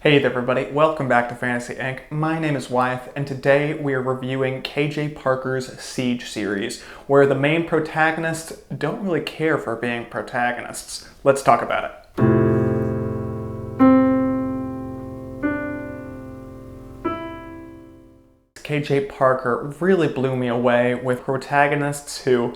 Hey there everybody, welcome back to Fantasy Inc. My name is Wyeth, and today we are reviewing KJ Parker's Siege series, where the main protagonists don't really care for being protagonists. Let's talk about it. KJ Parker really blew me away with protagonists who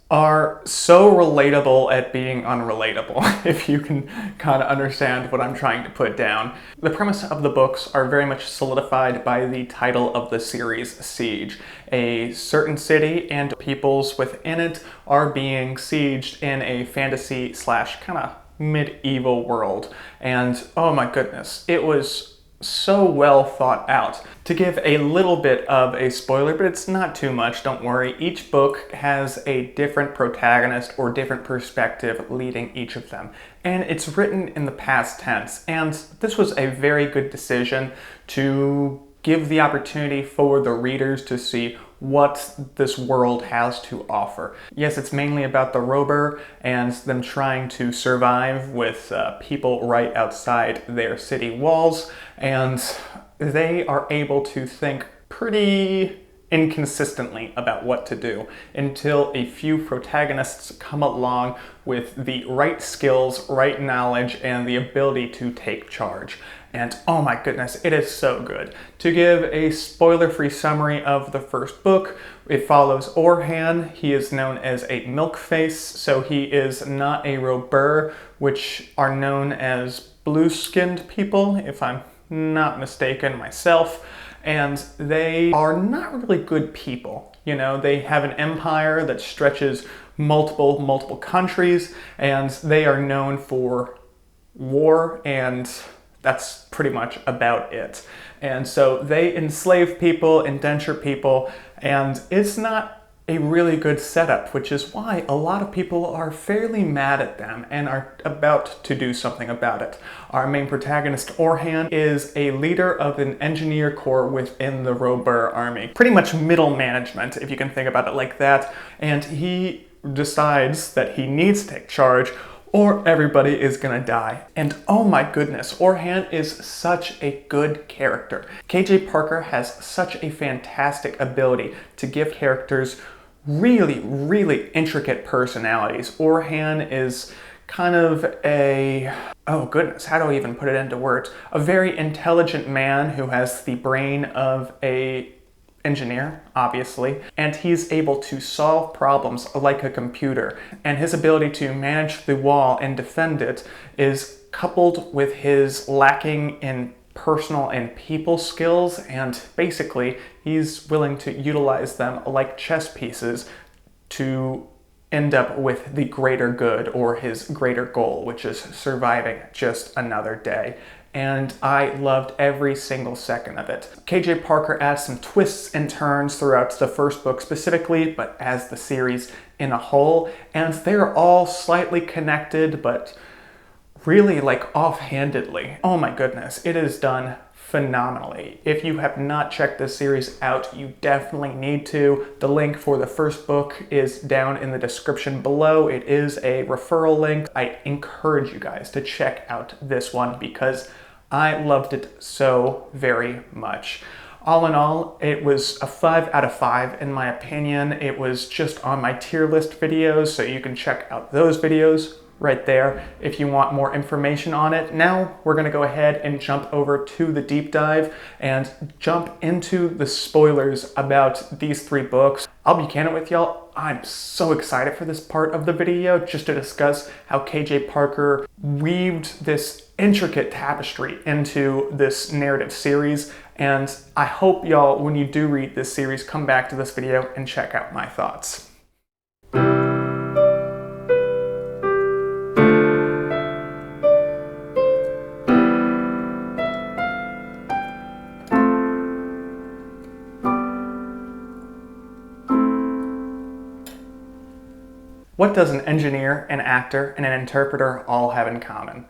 are so relatable at being unrelatable, if you can kind of understand what I'm trying to put down. The premise of the books are very much solidified by the title of the series, Siege. A certain city and peoples within it are being sieged in a fantasy slash kind of medieval world. And oh my goodness, it was so well thought out. To give a little bit of a spoiler, but it's not too much, don't worry, each book has a different protagonist or different perspective leading each of them. And it's written in the past tense, and this was a very good decision to give the opportunity for the readers to see what this world has to offer. Yes, it's mainly about the Robur and them trying to survive with people right outside their city walls, and they are able to think pretty inconsistently about what to do until a few protagonists come along with the right skills, right knowledge, and the ability to take charge. And oh my goodness, it is so good. To give a spoiler-free summary of the first book, it follows Orhan. He is known as a milk-face, so he is not a Robur, which are known as blue-skinned people, if I'm not mistaken myself. And they are not really good people. You know, they have an empire that stretches multiple countries, and they are known for war, and that's pretty much about it. And so they enslave people, indenture people, and it's not a really good setup, which is why a lot of people are fairly mad at them and are about to do something about it. Our main protagonist, Orhan, is a leader of an engineer corps within the Robur army. Pretty much middle management, if you can think about it like that. And he decides that he needs to take charge or everybody is gonna die. And oh my goodness, Orhan is such a good character. KJ Parker has such a fantastic ability to give characters really intricate personalities. Orhan is kind of a, oh goodness, how do I even put it into words? A very intelligent man who has the brain of a engineer, obviously, and he's able to solve problems like a computer. And his ability to manage the wall and defend it is coupled with his lacking in personal and people skills, and basically he's willing to utilize them like chess pieces to end up with the greater good or his greater goal, which is surviving just another day. And I loved every single second of it. KJ Parker adds some twists and turns throughout the first book specifically, but as the series in a whole, and they're all slightly connected, but really like offhandedly. Oh my goodness, it is done phenomenally. If you have not checked this series out, you definitely need to. The link for the first book is down in the description below. It is a referral link. I encourage you guys to check out this one because I loved it so very much. All in all, it was a 5 out of 5 in my opinion. It was just on my tier list videos, so you can check out those videos right there if you want more information on it. Now we're gonna go ahead and jump over to the deep dive and jump into the spoilers about these 3 books. I'll be candid with y'all, I'm so excited for this part of the video just to discuss how KJ Parker weaved this intricate tapestry into this narrative series, and I hope y'all, when you do read this series, come back to this video and check out my thoughts. What does an engineer, an actor, and an interpreter all have in common?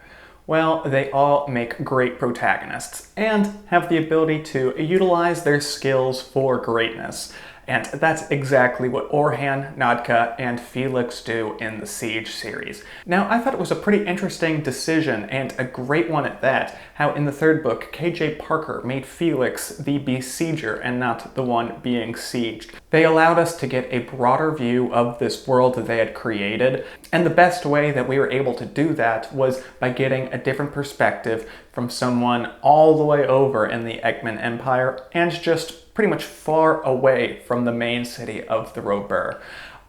Well, they all make great protagonists and have the ability to utilize their skills for greatness. And that's exactly what Orhan, Nadka, and Felix do in the Siege series. Now, I thought it was a pretty interesting decision, and a great one at that, how in the third book, KJ Parker made Felix the besieger and not the one being sieged. They allowed us to get a broader view of this world that they had created, and the best way that we were able to do that was by getting a different perspective from someone all the way over in the Eggman Empire and just pretty much far away from the main city of the Robur.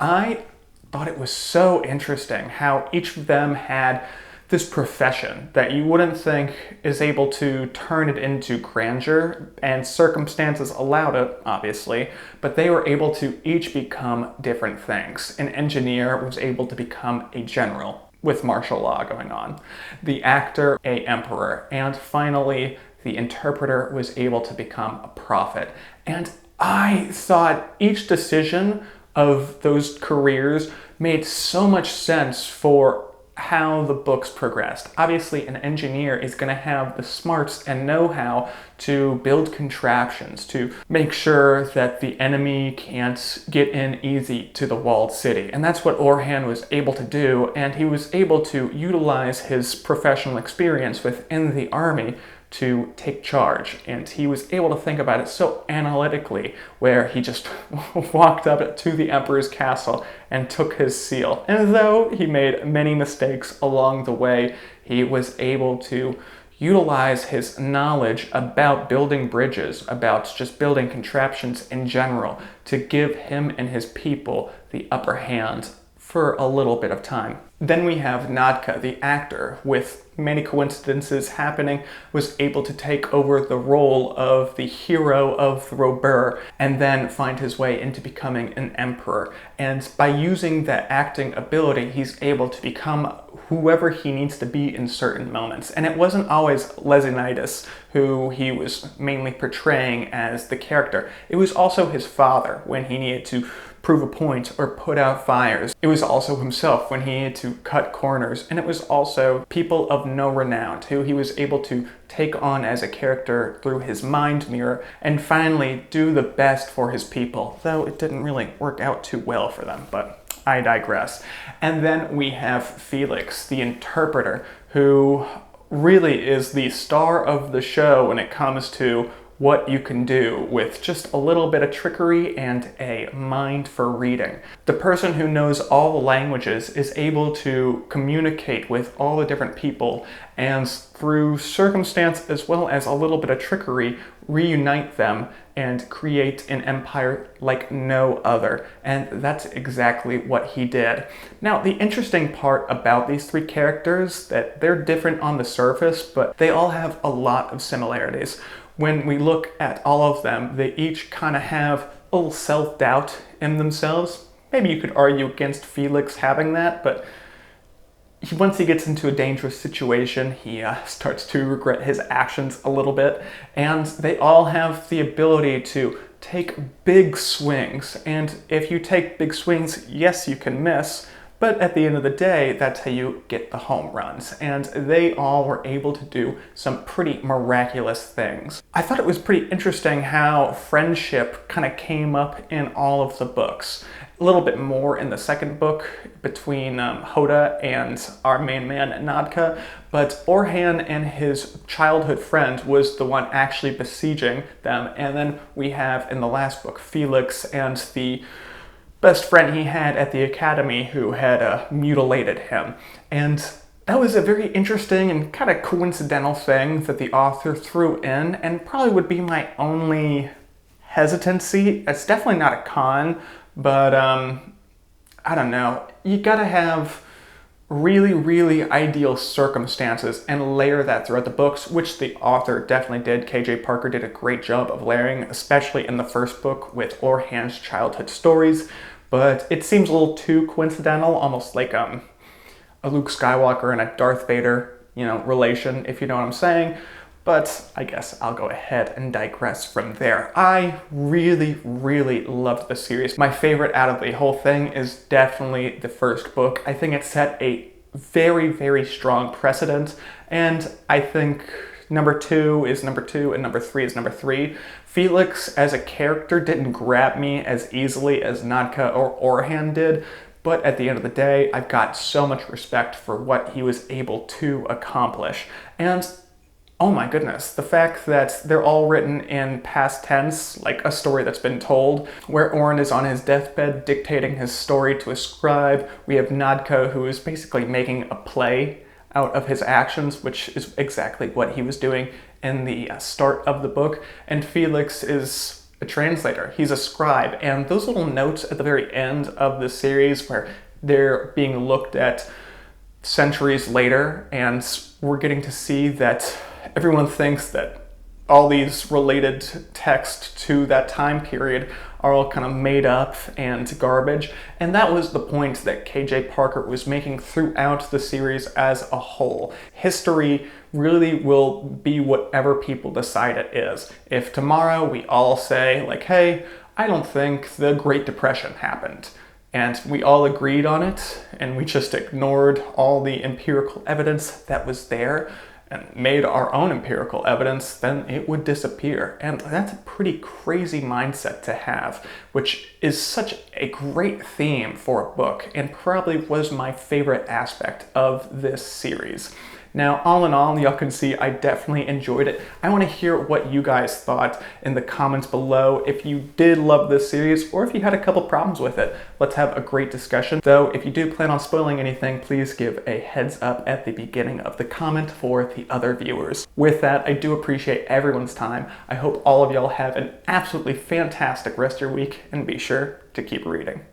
I thought it was so interesting how each of them had this profession that you wouldn't think is able to turn it into grandeur, and circumstances allowed it, obviously, but they were able to each become different things. An engineer was able to become a general with martial law going on. The actor, a emperor, and finally, the interpreter was able to become a prophet. And I thought each decision of those careers made so much sense for how the books progressed. Obviously, an engineer is going to have the smarts and know-how to build contraptions, to make sure that the enemy can't get in easy to the walled city. And that's what Orhan was able to do, and he was able to utilize his professional experience within the army to take charge, and he was able to think about it so analytically, where he just walked up to the emperor's castle and took his seal. And though he made many mistakes along the way, he was able to utilize his knowledge about building bridges, about just building contraptions in general, to give him and his people the upper hand for a little bit of time. Then we have Nadka, the actor, with many coincidences happening, was able to take over the role of the hero of the Robur and then find his way into becoming an emperor. And by using that acting ability, he's able to become whoever he needs to be in certain moments. And it wasn't always Lesinitis who he was mainly portraying as the character. It was also his father when he needed to prove a point or put out fires. It was also himself when he needed to cut corners. And it was also people of no renown who he was able to take on as a character through his mind mirror and finally do the best for his people, though it didn't really work out too well for them, but I digress. And then we have Felix, the interpreter, who really is the star of the show when it comes to what you can do with just a little bit of trickery and a mind for reading. The person who knows all the languages is able to communicate with all the different people and through circumstance as well as a little bit of trickery, reunite them and create an empire like no other. And that's exactly what he did. Now, the interesting part about these three characters, that they're different on the surface, but they all have a lot of similarities. When we look at all of them, they each kind of have a little self-doubt in themselves. Maybe you could argue against Felix having that, but once he gets into a dangerous situation, he starts to regret his actions a little bit. And they all have the ability to take big swings. And if you take big swings, yes, you can miss. But at the end of the day, that's how you get the home runs. And they all were able to do some pretty miraculous things. I thought it was pretty interesting how friendship kind of came up in all of the books. A little bit more in the second book between Hoda and our main man, Nadka. But Orhan and his childhood friend was the one actually besieging them. And then we have in the last book, Felix and the best friend he had at the academy who had mutilated him. And that was a very interesting and kind of coincidental thing that the author threw in, and probably would be my only hesitancy. It's definitely not a con, but I don't know. You gotta have really, really ideal circumstances and layer that throughout the books, which the author definitely did. KJ Parker did a great job of layering, especially in the first book with Orhan's childhood stories. But it seems a little too coincidental, almost like a Luke Skywalker and a Darth Vader, relation, if you know what I'm saying. But I guess I'll go ahead and digress from there. I really, really loved the series. My favorite out of the whole thing is definitely the first book. I think it set a very, very strong precedent, and I think number 2 is number 2 and number 3 is number 3. Felix as a character didn't grab me as easily as Nadka or Orhan did, but at the end of the day, I've got so much respect for what he was able to accomplish. And oh my goodness, the fact that they're all written in past tense, like a story that's been told, where Orhan is on his deathbed dictating his story to a scribe. We have Nadka, who is basically making a play out of his actions, which is exactly what he was doing in the start of the book. And Felix is a translator, he's a scribe. And those little notes at the very end of the series where they're being looked at centuries later, and we're getting to see that everyone thinks that all these related texts to that time period are all kind of made up and garbage. And that was the point that KJ Parker was making throughout the series as a whole. History really will be whatever people decide it is. If tomorrow we all say, like, hey, I don't think the Great Depression happened, and we all agreed on it, and we just ignored all the empirical evidence that was there, and made our own empirical evidence, then it would disappear. And that's a pretty crazy mindset to have, which is such a great theme for a book, and probably was my favorite aspect of this series. Now, all in all, y'all can see I definitely enjoyed it. I want to hear what you guys thought in the comments below. If you did love this series, or if you had a couple problems with it, let's have a great discussion. Though, if you do plan on spoiling anything, please give a heads up at the beginning of the comment for the other viewers. With that, I do appreciate everyone's time. I hope all of y'all have an absolutely fantastic rest of your week, and be sure to keep reading.